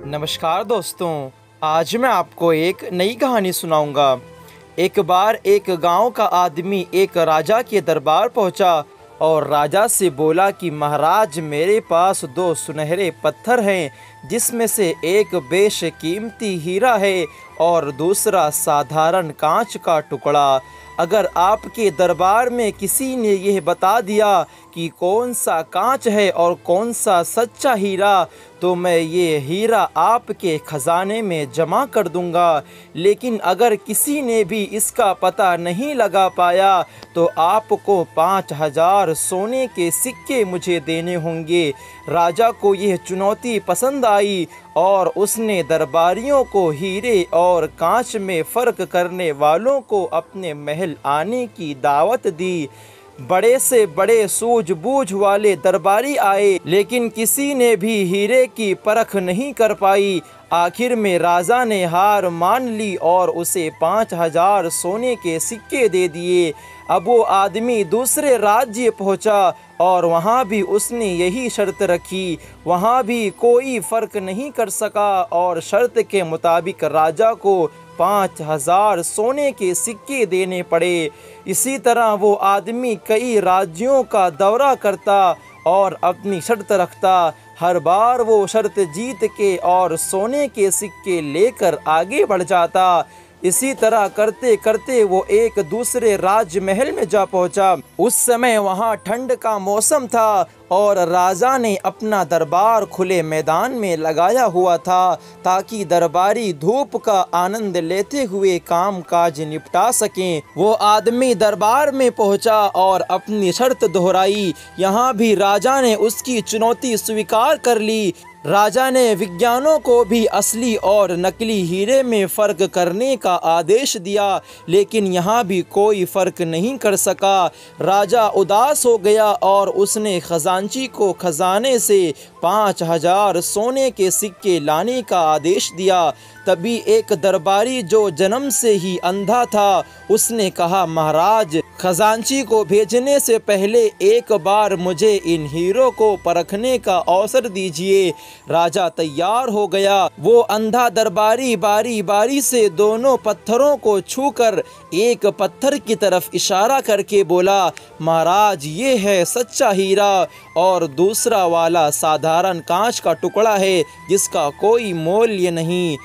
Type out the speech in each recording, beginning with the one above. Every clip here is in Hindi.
नमस्कार दोस्तों, आज मैं आपको एक नई कहानी सुनाऊंगा। एक बार एक गांव का आदमी एक राजा के दरबार पहुंचा और राजा से बोला कि महाराज, मेरे पास दो सुनहरे पत्थर हैं, जिसमें से एक बेशकीमती हीरा है और दूसरा साधारण कांच का टुकड़ा। अगर आपके दरबार में किसी ने यह बता दिया कि कौन सा कांच है और कौन सा सच्चा हीरा, तो मैं ये हीरा आपके खजाने में जमा कर दूंगा। लेकिन अगर किसी ने भी इसका पता नहीं लगा पाया तो आपको 5000 सोने के सिक्के मुझे देने होंगे। राजा को यह चुनौती पसंद आई और उसने दरबारियों को हीरे और कांच में फ़र्क करने वालों को अपने महल आने की दावत दी। बड़े से बड़े सूझबूझ वाले दरबारी आए, लेकिन किसी ने भी हीरे की परख नहीं कर पाई। आखिर में राजा ने हार मान ली और उसे 5000 सोने के सिक्के दे दिए। अब वो आदमी दूसरे राज्य पहुंचा और वहाँ भी उसने यही शर्त रखी। वहाँ भी कोई फ़र्क नहीं कर सका और शर्त के मुताबिक राजा को 5000 सोने के सिक्के देने पड़े। इसी तरह वो आदमी कई राज्यों का दौरा करता और अपनी शर्त रखता। हर बार वो शर्त जीत के और सोने के सिक्के लेकर आगे बढ़ जाता। इसी तरह करते करते वो एक दूसरे राजमहल में जा पहुंचा। उस समय वहां ठंड का मौसम था और राजा ने अपना दरबार खुले मैदान में लगाया हुआ था, ताकि दरबारी धूप का आनंद लेते हुए काम काज निपटा सकें। वो आदमी दरबार में पहुंचा और अपनी शर्त दोहराई। यहाँ भी राजा ने उसकी चुनौती स्वीकार कर ली। राजा ने विज्ञानों को भी असली और नकली हीरे में फ़र्क करने का आदेश दिया, लेकिन यहाँ भी कोई फ़र्क नहीं कर सका। राजा उदास हो गया और उसने खजांची को खजाने से 5000 सोने के सिक्के लाने का आदेश दिया। तभी एक दरबारी जो जन्म से ही अंधा था, उसने कहा, महाराज, खजांची को भेजने से पहले एक बार मुझे इन हीरों को परखने का अवसर दीजिए। राजा तैयार हो गया। वो अंधा दरबारी बारी बारी से दोनों पत्थरों को छूकर एक पत्थर की तरफ इशारा करके बोला, महाराज, ये है सच्चा हीरा और दूसरा वाला साधारण कांच का टुकड़ा है, जिसका कोई मूल्य नहीं।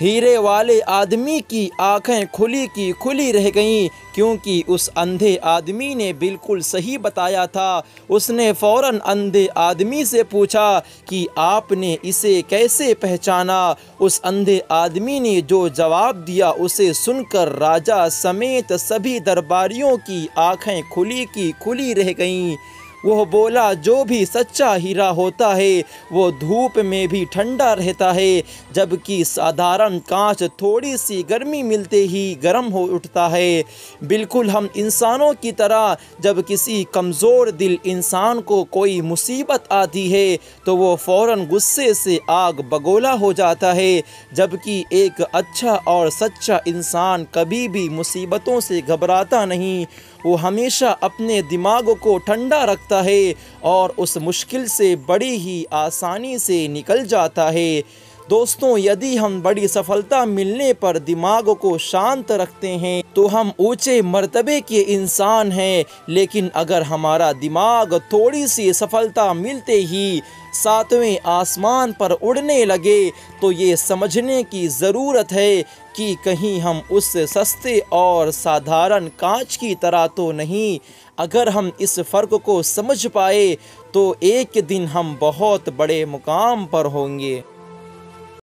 हीरे वाले आदमी की आंखें खुली की खुली रह गईं, क्योंकि उस अंधे आदमी ने बिल्कुल सही बताया था। उसने फौरन अंधे आदमी से पूछा कि आपने इसे कैसे पहचाना। उस अंधे आदमी ने जो जवाब दिया, उसे सुनकर राजा समेत सभी दरबारियों की आंखें खुली की खुली रह गईं। वह बोला, जो भी सच्चा हीरा होता है वो धूप में भी ठंडा रहता है, जबकि साधारण कांच थोड़ी सी गर्मी मिलते ही गर्म हो उठता है। बिल्कुल हम इंसानों की तरह, जब किसी कमज़ोर दिल इंसान को कोई मुसीबत आती है तो वो फ़ौरन गुस्से से आग बगोला हो जाता है, जबकि एक अच्छा और सच्चा इंसान कभी भी मुसीबतों से घबराता नहीं। वो हमेशा अपने दिमाग को ठंडा रखता है और उस मुश्किल से बड़ी ही आसानी से निकल जाता है। दोस्तों, यदि हम बड़ी सफलता मिलने पर दिमाग को शांत रखते हैं तो हम ऊंचे मर्तबे के इंसान हैं, लेकिन अगर हमारा दिमाग थोड़ी सी सफलता मिलते ही 7वें आसमान पर उड़ने लगे तो ये समझने की ज़रूरत है कि कहीं हम उस सस्ते और साधारण कांच की तरह तो नहीं। अगर हम इस फ़र्क को समझ पाए तो एक दिन हम बहुत बड़े मुकाम पर होंगे।